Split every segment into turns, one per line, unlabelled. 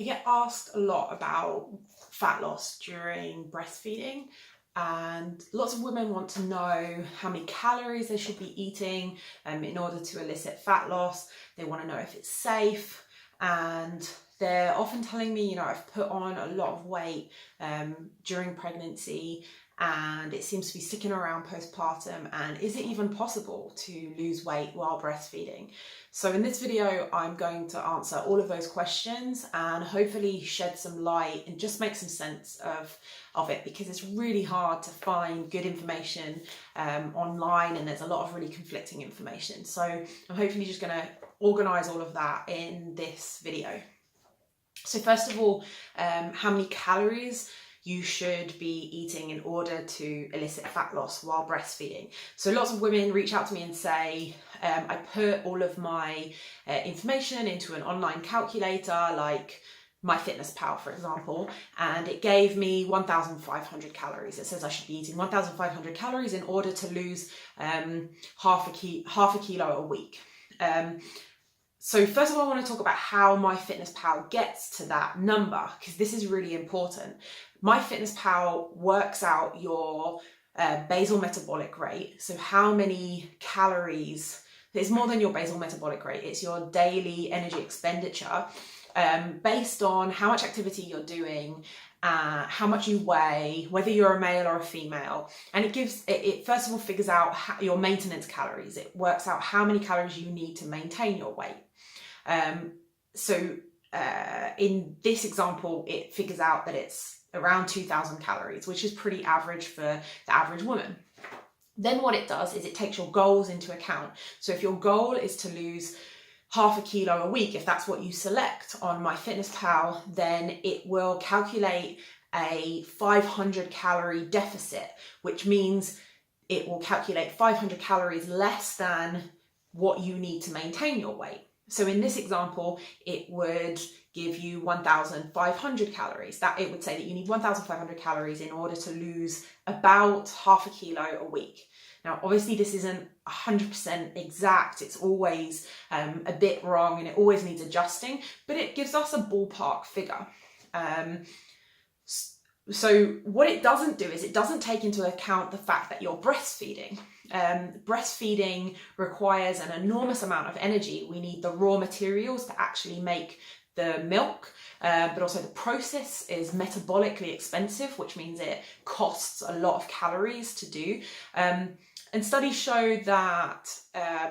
I get asked a lot about fat loss during breastfeeding, and lots of women want to know how many calories they should be eating in order to elicit fat loss. They want to know if it's safe, and they're often telling me, I've put on a lot of weight during pregnancy and it seems to be sticking around postpartum, and is it even possible to lose weight while breastfeeding? So in this video, I'm going to answer all of those questions and hopefully shed some light and just make some sense of it, because it's really hard to find good information online, and there's a lot of really conflicting information. So I'm hopefully just going to organize all of that in this video. So first of all, how many calories you should be eating in order to elicit fat loss while breastfeeding. So lots of women reach out to me and say, I put all of my information into an online calculator like MyFitnessPal, for example, and it gave me 1,500 calories. It says I should be eating 1,500 calories in order to lose half a kilo a week. So first of all, I want to talk about how MyFitnessPal gets to that number, because this is really important. MyFitnessPal works out your basal metabolic rate. So how many calories, it's more than your basal metabolic rate, it's your daily energy expenditure based on how much activity you're doing, how much you weigh, whether you're a male or a female. And it first of all figures out your maintenance calories. It works out how many calories you need to maintain your weight. In this example, it figures out that it's around 2,000 calories, which is pretty average for the average woman. Then what it does is it takes your goals into account. So if your goal is to lose half a kilo a week, if that's what you select on MyFitnessPal, then it will calculate a 500 calorie deficit, which means it will calculate 500 calories less than what you need to maintain your weight. So in this example, it would give you 1,500 calories. That it would say that you need 1,500 calories in order to lose about half a kilo a week. Now, obviously, this isn't 100% exact. It's always a bit wrong, and it always needs adjusting, but it gives us a ballpark figure. So what it doesn't do is it doesn't take into account the fact that you're breastfeeding. Breastfeeding requires an enormous amount of energy. We need the raw materials to actually make the milk, but also the process is metabolically expensive, which means it costs a lot of calories to do. And studies show that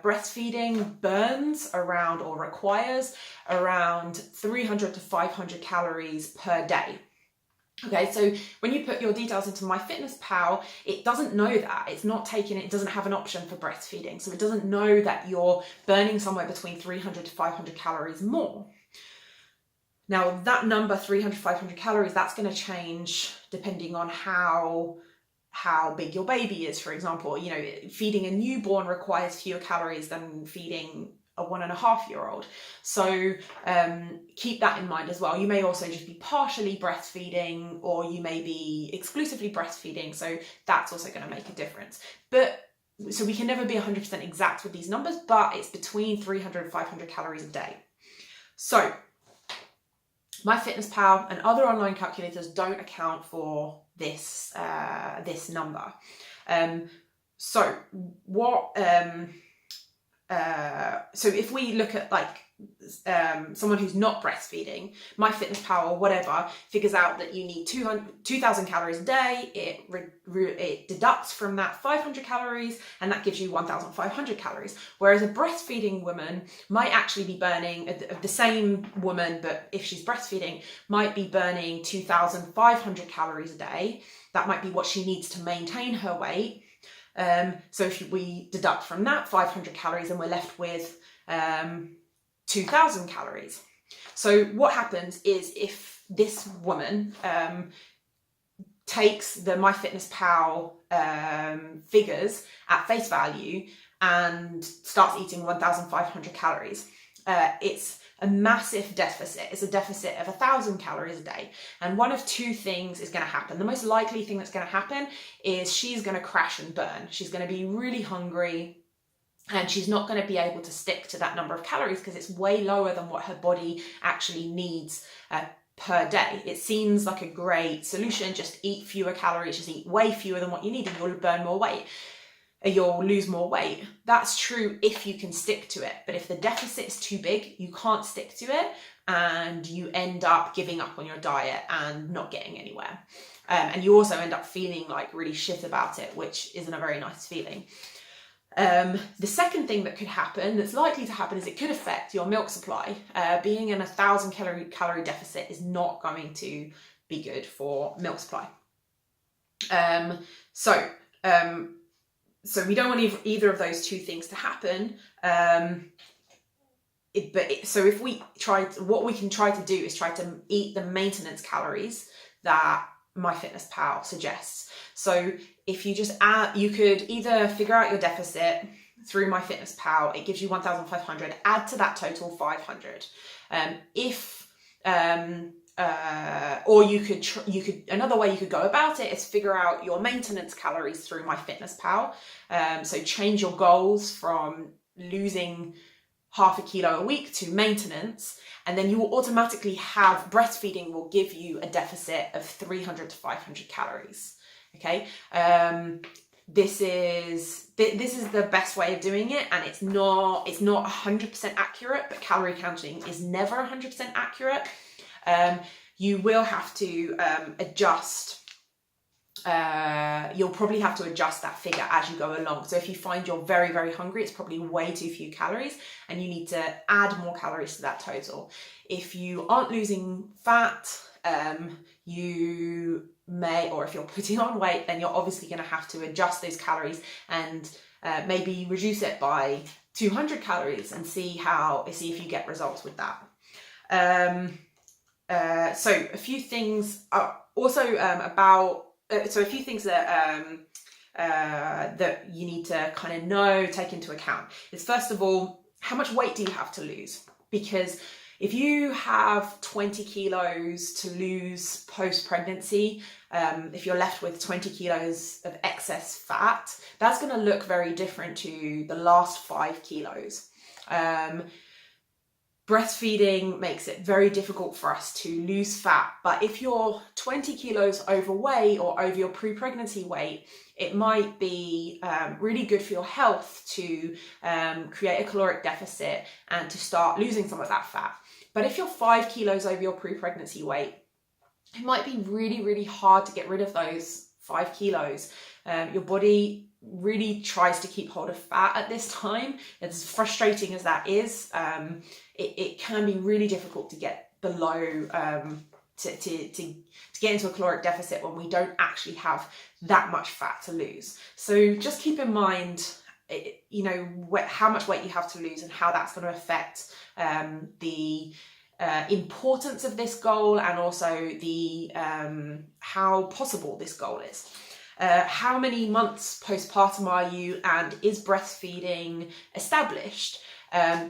breastfeeding burns around, or requires around 300 to 500 calories per day. Okay, so when you put your details into MyFitnessPal, it doesn't know that. It doesn't have an option for breastfeeding. So it doesn't know that you're burning somewhere between 300 to 500 calories more. Now that number, 300, 500 calories, that's going to change depending on how big your baby is, for example. Feeding a newborn requires fewer calories than feeding a 1.5-year-old. So keep that in mind as well. You may also just be partially breastfeeding, or you may be exclusively breastfeeding. So that's also going to make a difference. So we can never be 100% exact with these numbers, but it's between 300 and 500 calories a day. So MyFitnessPal and other online calculators don't account for this number. So if we look at someone who's not breastfeeding, MyFitnessPal or whatever figures out that you need 2,000 calories a day. It deducts from that 500 calories, and that gives you 1,500 calories. Whereas a breastfeeding woman might actually be burning, the same woman, but if she's breastfeeding, might be burning 2,500 calories a day. That might be what she needs to maintain her weight. So if we deduct from that 500 calories, then we're left with 2,000 calories. So what happens is, if this woman takes the MyFitnessPal figures at face value and starts eating 1,500 calories, it's a massive deficit. It's a deficit of 1,000 calories a day. And one of two things is going to happen. The most likely thing that's going to happen is she's going to crash and burn. She's going to be really hungry. and she's not going to be able to stick to that number of calories because it's way lower than what her body actually needs per day. It seems like a great solution, just eat fewer calories, just eat way fewer than what you need and you'll burn more weight. You'll lose more weight. That's true if you can stick to it. But if the deficit is too big, you can't stick to it and you end up giving up on your diet and not getting anywhere. And you also end up feeling like really shit about it, which isn't a very nice feeling. The second thing that could happen, that's likely to happen, is it could affect your milk supply. Being in 1,000 calorie deficit is not going to be good for milk supply. So we don't want either of those two things to happen. So if we what we can try to do is try to eat the maintenance calories that MyFitnessPal suggests. So if you just you could either figure out your deficit through MyFitnessPal. It gives you 1,500. Add to that total 500. Or you could another way you could go about it is figure out your maintenance calories through MyFitnessPal. So change your goals from losing half a kilo a week to maintenance, and then you will automatically have, breastfeeding will give you a deficit of 300 to 500 calories. Okay, this is the best way of doing it, and it's not 100% accurate, but calorie counting is never 100% accurate. You will have to adjust. You'll probably have to adjust that figure as you go along. So if you find you're very, very hungry, it's probably way too few calories and you need to add more calories to that total. If you aren't losing fat, you may, or if you're putting on weight, then you're obviously going to have to adjust those calories and maybe reduce it by 200 calories and see if you get results with that. So a few things a few things that you need to kind of take into account is, first of all, how much weight do you have to lose? Because if you have 20 kilos to lose post-pregnancy, if you're left with 20 kilos of excess fat, that's going to look very different to the last 5 kilos. Breastfeeding makes it very difficult for us to lose fat, but if you're 20 kilos overweight or over your pre-pregnancy weight, it might be really good for your health to create a caloric deficit and to start losing some of that fat. But if you're 5 kilos over your pre-pregnancy weight, it might be really, really hard to get rid of those 5 kilos. Your body really tries to keep hold of fat at this time. As frustrating as that is, it can be really difficult to get below to get into a caloric deficit when we don't actually have that much fat to lose. So just keep in mind, how much weight you have to lose and how that's going to affect the importance of this goal, and also the how possible this goal is. How many months postpartum are you, and is breastfeeding established?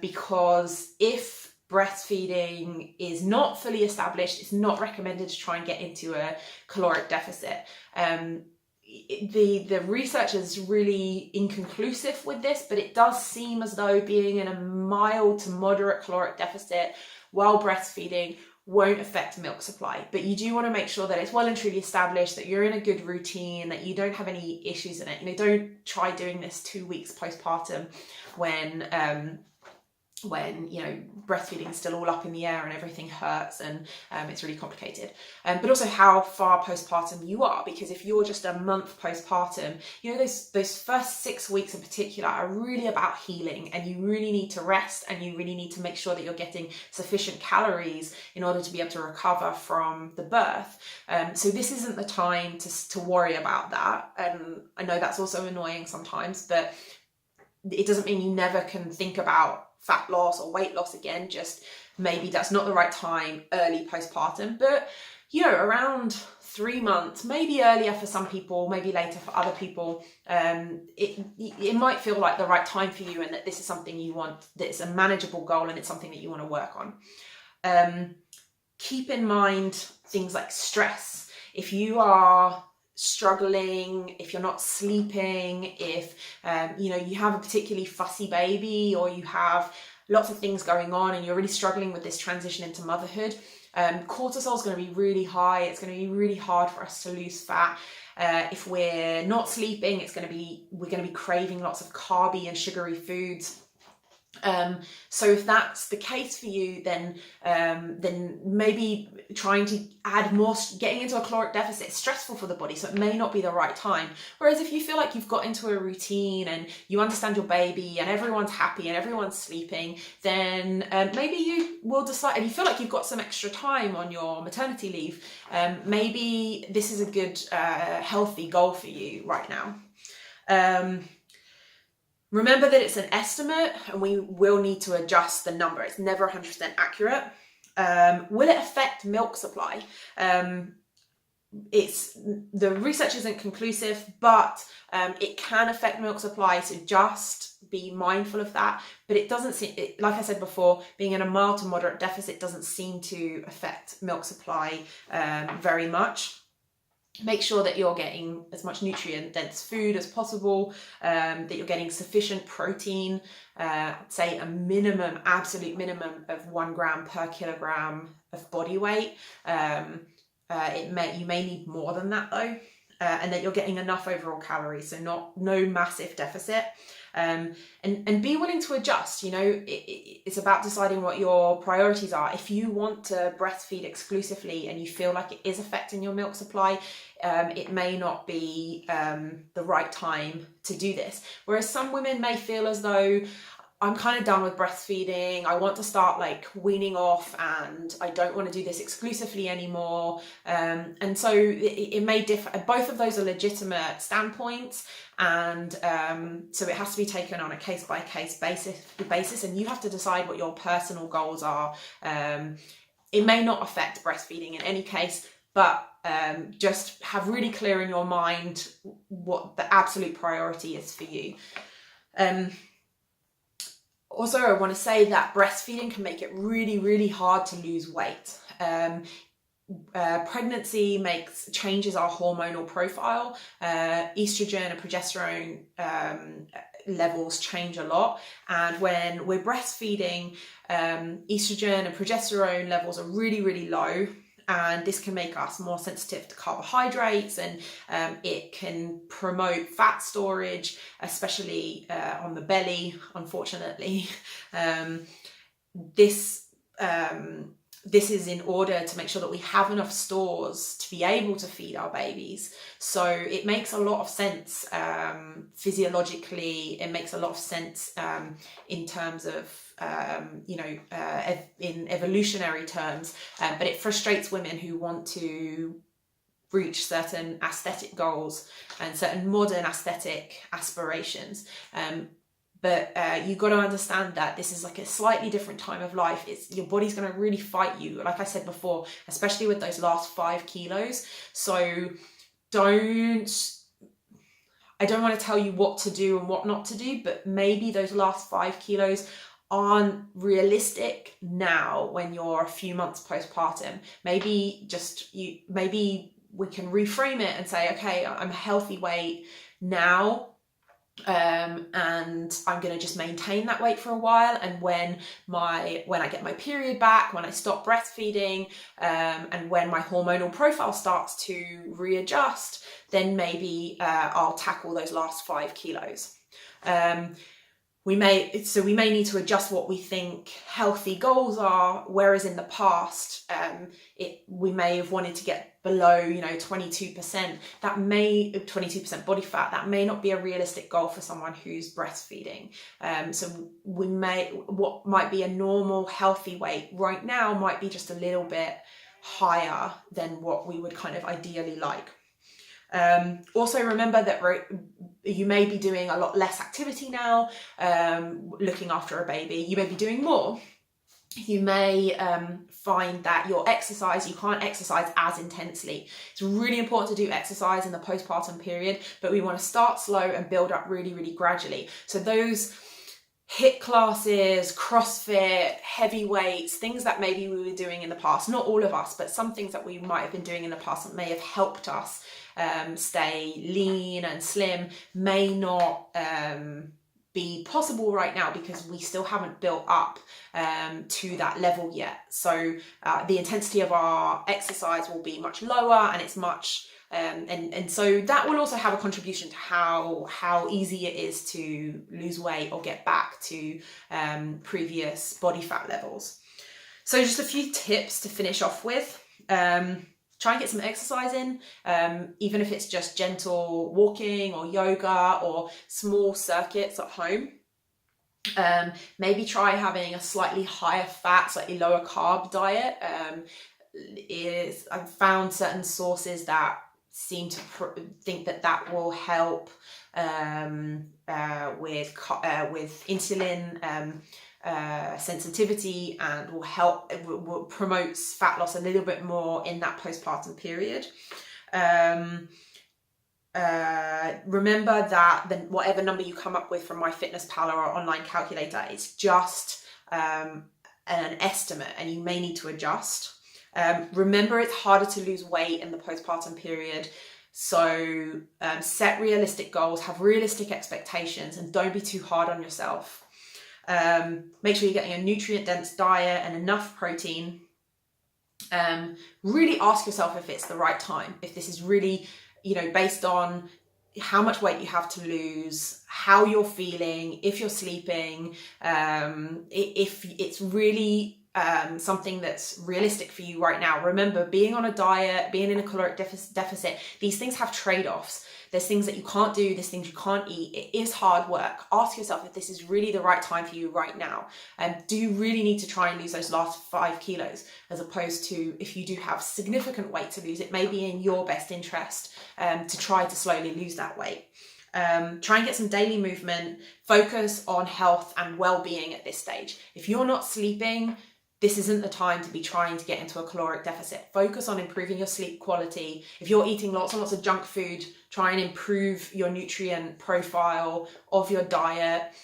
Because if breastfeeding is not fully established, it's not recommended to try and get into a caloric deficit. The research is really inconclusive with this, but it does seem as though being in a mild to moderate caloric deficit while breastfeeding won't affect milk supply. But you do want to make sure that it's well and truly established, that you're in a good routine, that you don't have any issues in it. Don't try doing this 2 weeks postpartum when breastfeeding is still all up in the air and everything hurts and it's really complicated. But also how far postpartum you are, because if you're just a month postpartum, those first 6 weeks in particular are really about healing, and you really need to rest, and you really need to make sure that you're getting sufficient calories in order to be able to recover from the birth. So this isn't the time to worry about that. And I know that's also annoying sometimes, but it doesn't mean you never can think about fat loss or weight loss again. Just maybe that's not the right time early postpartum, but around 3 months, maybe earlier for some people, maybe later for other people, it might feel like the right time for you, and that this is something you want, that it's a manageable goal and it's something that you want to work on. Keep in mind things like stress. If you are struggling, if you're not sleeping, if you have a particularly fussy baby, or you have lots of things going on and you're really struggling with this transition into motherhood, cortisol is going to be really high. It's going to be really hard for us to lose fat. If we're not sleeping, we're going to be craving lots of carby and sugary foods. So if that's the case for you, then maybe trying to add more, getting into a caloric deficit is stressful for the body, so it may not be the right time. Whereas if you feel like you've got into a routine and you understand your baby and everyone's happy and everyone's sleeping, then maybe you will decide, and you feel like you've got some extra time on your maternity leave, maybe this is a good healthy goal for you right now. Remember that it's an estimate and we will need to adjust the number. It's never 100% accurate. Will it affect milk supply? The research isn't conclusive, but it can affect milk supply, so just be mindful of that. But it doesn't seem, like I said before, being in a mild to moderate deficit doesn't seem to affect milk supply very much. Make sure that you're getting as much nutrient-dense food as possible, that you're getting sufficient protein, say a minimum, absolute minimum of 1 gram per kilogram of body weight. You may need more than that though, and that you're getting enough overall calories, so no massive deficit. And be willing to adjust. It's about deciding what your priorities are. If you want to breastfeed exclusively and you feel like it is affecting your milk supply, it may not be the right time to do this. Whereas some women may feel as though, I'm kind of done with breastfeeding, I want to start weaning off, and I don't want to do this exclusively anymore. And so it may differ. Both of those are legitimate standpoints, and so it has to be taken on a case-by-case basis, and you have to decide what your personal goals are. It may not affect breastfeeding in any case, but just have really clear in your mind what the absolute priority is for you. Also, I want to say that breastfeeding can make it really, really hard to lose weight. Pregnancy changes our hormonal profile. Estrogen and progesterone levels change a lot, and when we're breastfeeding, estrogen and progesterone levels are really, really low. And this can make us more sensitive to carbohydrates, and it can promote fat storage, especially on the belly, unfortunately. This is in order to make sure that we have enough stores to be able to feed our babies. So it makes a lot of sense physiologically. It makes a lot of sense in terms of in evolutionary terms, but it frustrates women who want to reach certain aesthetic goals and certain modern aesthetic aspirations. But you've got to understand that this is a slightly different time of life. Your body's going to really fight you, like I said before, especially with those last 5 kilos. So I don't want to tell you what to do and what not to do, but maybe those last 5 kilos aren't realistic now when you're a few months postpartum. Maybe we can reframe it and say, okay, I'm a healthy weight now, and I'm going to just maintain that weight for a while, and when I get my period back, when I stop breastfeeding, and when my hormonal profile starts to readjust, then maybe I'll tackle those last 5 kilos. We may need to adjust what we think healthy goals are, whereas in the past, we may have wanted to get below, 22%. 22% body fat. That may not be a realistic goal for someone who's breastfeeding. So what might be a normal healthy weight right now might be just a little bit higher than what we would kind of ideally like. Also remember that you may be doing a lot less activity now, looking after a baby. You may be doing more. You may find that you can't exercise as intensely. It's really important to do exercise in the postpartum period, but we want to start slow and build up really, really gradually. So those HIIT classes, CrossFit, heavy weights, things that maybe we were doing in the past, not all of us, but some things that we might have been doing in the past that may have helped us stay lean and slim, may not be possible right now because we still haven't built up to that level yet. So the intensity of our exercise will be much lower, and it's much and so that will also have a contribution to how easy it is to lose weight or get back to previous body fat levels. So just a few tips to finish off with. Try and get some exercise in, even if it's just gentle walking or yoga or small circuits at home. Maybe try having a slightly higher fat, slightly lower carb diet. I've found certain sources that seem to think that will help with insulin sensitivity, and will promotes fat loss a little bit more in that postpartum period. Remember that whatever number you come up with from MyFitnessPal or our online calculator is just an estimate, and you may need to adjust. Remember, it's harder to lose weight in the postpartum period. So set realistic goals, have realistic expectations, and don't be too hard on yourself. Make sure you're getting a nutrient-dense diet and enough protein. Really ask yourself if it's the right time, if this is really, based on how much weight you have to lose, how you're feeling, if you're sleeping, if it's really something that's realistic for you right now. Remember, being on a diet, being in a caloric deficit, these things have trade-offs. There's things that you can't do, there's things you can't eat. It is hard work. Ask yourself if this is really the right time for you right now. Do you really need to try and lose those last 5 kilos, as opposed to if you do have significant weight to lose, it may be in your best interest to try to slowly lose that weight. Try and get some daily movement. Focus on health and well-being at this stage. If you're not sleeping, this isn't the time to be trying to get into a caloric deficit. Focus on improving your sleep quality. If you're eating lots and lots of junk food, try and improve your nutrient profile of your diet,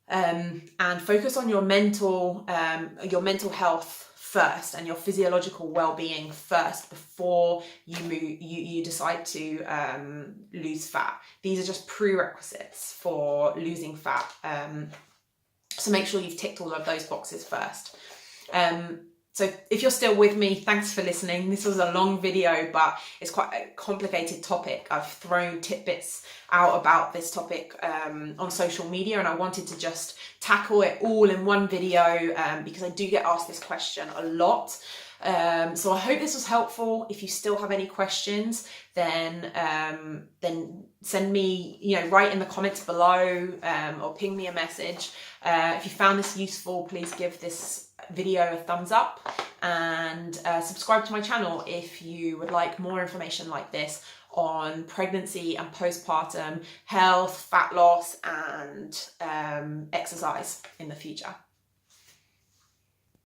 and focus on your mental health first and your physiological well-being first before you decide to lose fat. These are just prerequisites for losing fat. So make sure you've ticked all of those boxes first. So if you're still with me, thanks for listening. This was a long video, but it's quite a complicated topic. I've thrown tidbits out about this topic on social media, and I wanted to just tackle it all in one video because I do get asked this question a lot. So I hope this was helpful. If you still have any questions, then send me, write in the comments below, or ping me a message. If you found this useful, please give this video a thumbs up, and subscribe to my channel if you would like more information like this on pregnancy and postpartum health, fat loss, and exercise in the future.